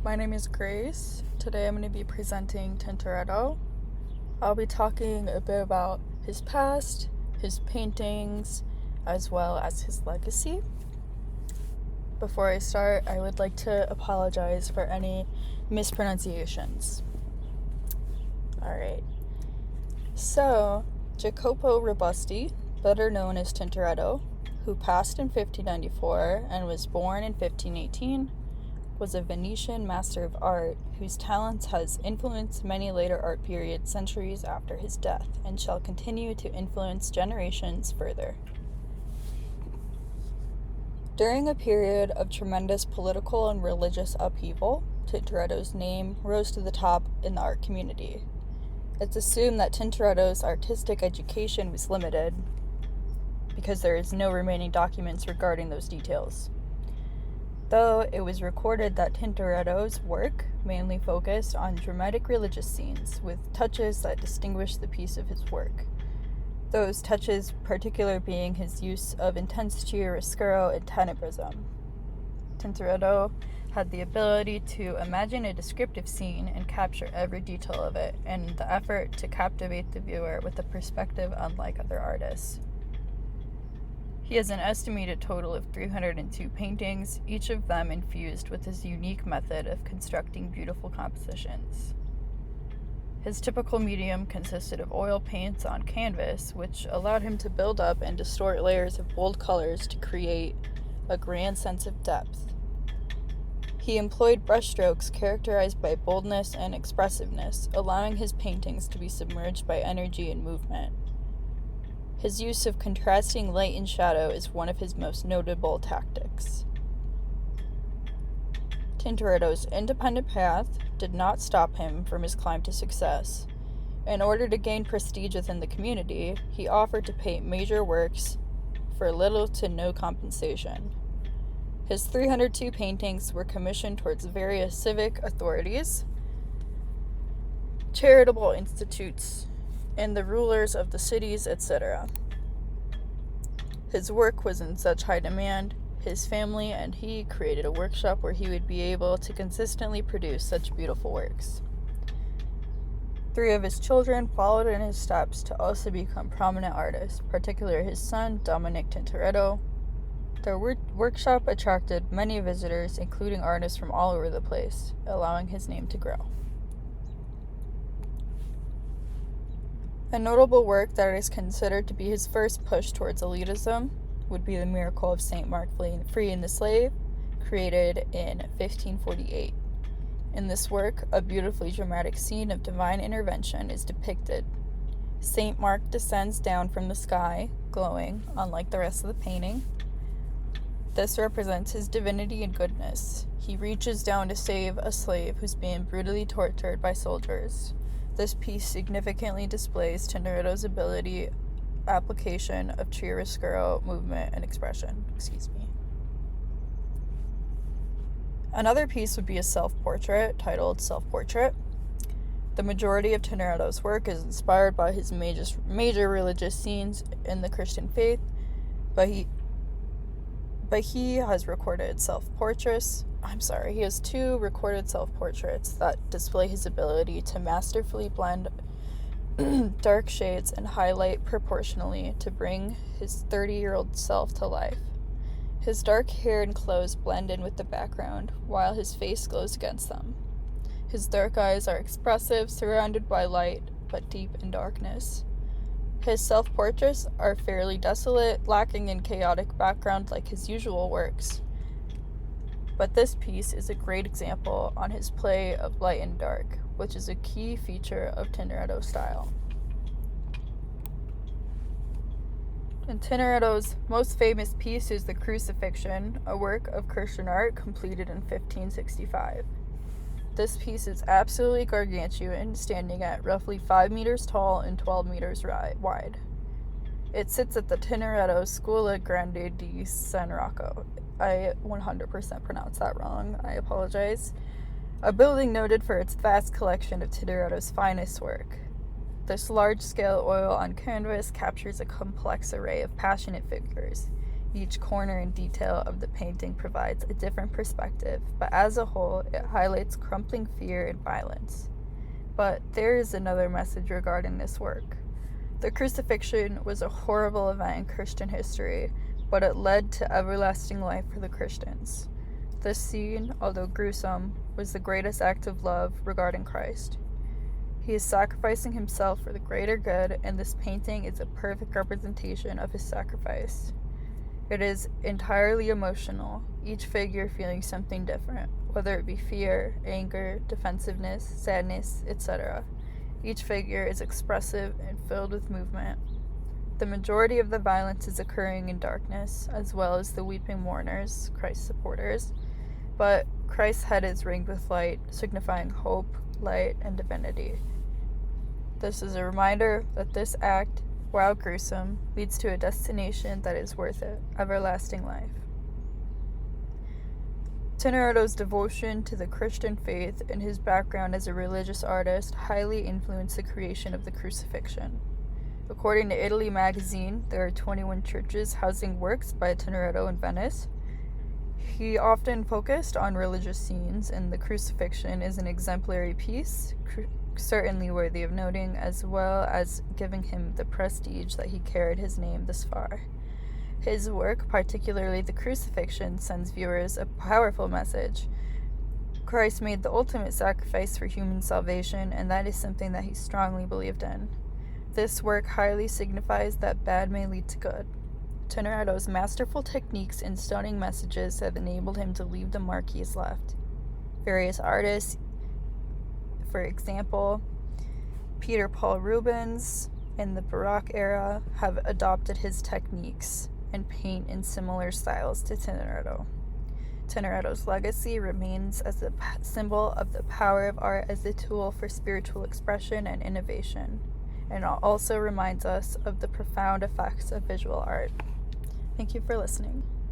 My name is Grace. Today I'm going to be presenting Tintoretto. I'll be talking a bit about his past, his paintings, as well as his legacy. Before I start, I would like to apologize for any mispronunciations. Alright. So, Jacopo Robusti, better known as Tintoretto, who passed in 1594 and was born in 1518, was a Venetian master of art whose talents has influenced many later art periods centuries after his death and shall continue to influence generations further. During a period of tremendous political and religious upheaval, Tintoretto's name rose to the top in the art community. It's assumed that Tintoretto's artistic education was limited because there is no remaining documents regarding those details. Though it was recorded that Tintoretto's work mainly focused on dramatic religious scenes, with touches that distinguish the piece of his work. Those touches particular being his use of intense chiaroscuro and tenebrism. Tintoretto had the ability to imagine a descriptive scene and capture every detail of it, and the effort to captivate the viewer with a perspective unlike other artists. He has an estimated total of 302 paintings, each of them infused with his unique method of constructing beautiful compositions. His typical medium consisted of oil paints on canvas, which allowed him to build up and distort layers of bold colors to create a grand sense of depth. He employed brushstrokes characterized by boldness and expressiveness, allowing his paintings to be submerged by energy and movement. His use of contrasting light and shadow is one of his most notable tactics. Tintoretto's independent path did not stop him from his climb to success. In order to gain prestige within the community, he offered to paint major works for little to no compensation. His 302 paintings were commissioned towards various civic authorities, charitable institutes, and the rulers of the cities, etc. His work was in such high demand, his family and he created a workshop where he would be able to consistently produce such beautiful works. 3 of his children followed in his steps to also become prominent artists, particularly his son, Dominic Tintoretto. Their workshop attracted many visitors, including artists from all over the place, allowing his name to grow. A notable work that is considered to be his first push towards elitism would be the Miracle of St. Mark freeing the slave, created in 1548. In this work, a beautifully dramatic scene of divine intervention is depicted. St. Mark descends down from the sky, glowing, unlike the rest of the painting. This represents his divinity and goodness. He reaches down to save a slave who's being brutally tortured by soldiers. This piece significantly displays Tintoretto's application of chiaroscuro, movement, and expression. Another piece would be a self-portrait titled Self-Portrait. The majority of Tintoretto's work is inspired by his major religious scenes in the Christian faith, but he has recorded self-portraits. He has 2 recorded self-portraits that display his ability to masterfully blend dark shades and highlight proportionally to bring his 30-year-old self to life. His dark hair and clothes blend in with the background, while his face glows against them. His dark eyes are expressive, surrounded by light, but deep in darkness. His self-portraits are fairly desolate, lacking in chaotic background like his usual works. But this piece is a great example on his play of light and dark, which is a key feature of Tintoretto's style. And Tintoretto's most famous piece is the Crucifixion, a work of Christian art completed in 1565. This piece is absolutely gargantuan, standing at roughly 5 meters tall and 12 meters wide. It sits at the Tintoretto Scuola Grande di San Rocco. I 100% pronounced that wrong. I apologize. A building noted for its vast collection of Tintoretto's finest work. This large-scale oil on canvas captures a complex array of passionate figures, Each corner and detail of the painting provides a different perspective, but as a whole, it highlights crumbling fear and violence. But there is another message regarding this work. The crucifixion was a horrible event in Christian history, but it led to everlasting life for the Christians. This scene, although gruesome, was the greatest act of love regarding Christ. He is sacrificing himself for the greater good, and this painting is a perfect representation of his sacrifice. It is entirely emotional, each figure feeling something different, whether it be fear, anger, defensiveness, sadness, etc. Each figure is expressive and filled with movement. The majority of the violence is occurring in darkness, as well as the weeping mourners, Christ's supporters, but Christ's head is ringed with light, signifying hope, light, and divinity. This is a reminder that this act, while gruesome, leads to a destination that is worth it, everlasting life. Tintoretto's devotion to the Christian faith and his background as a religious artist highly influenced the creation of the crucifixion. According to Italy magazine, there are 21 churches housing works by Tintoretto in Venice. He often focused on religious scenes, and the crucifixion is an exemplary piece, certainly worthy of noting, as well as giving him the prestige that he carried his name this far. His work, particularly the crucifixion, sends viewers a powerful message. Christ made the ultimate sacrifice for human salvation, and that is something that he strongly believed in. This work highly signifies that bad may lead to good. Tintoretto's masterful techniques and stunning messages have enabled him to leave the mark he has left. Various artists, for example, Peter Paul Rubens in the Baroque era, have adopted his techniques and paint in similar styles to Tintoretto. Tintoretto's legacy remains as a symbol of the power of art as a tool for spiritual expression and innovation, and also reminds us of the profound effects of visual art. Thank you for listening.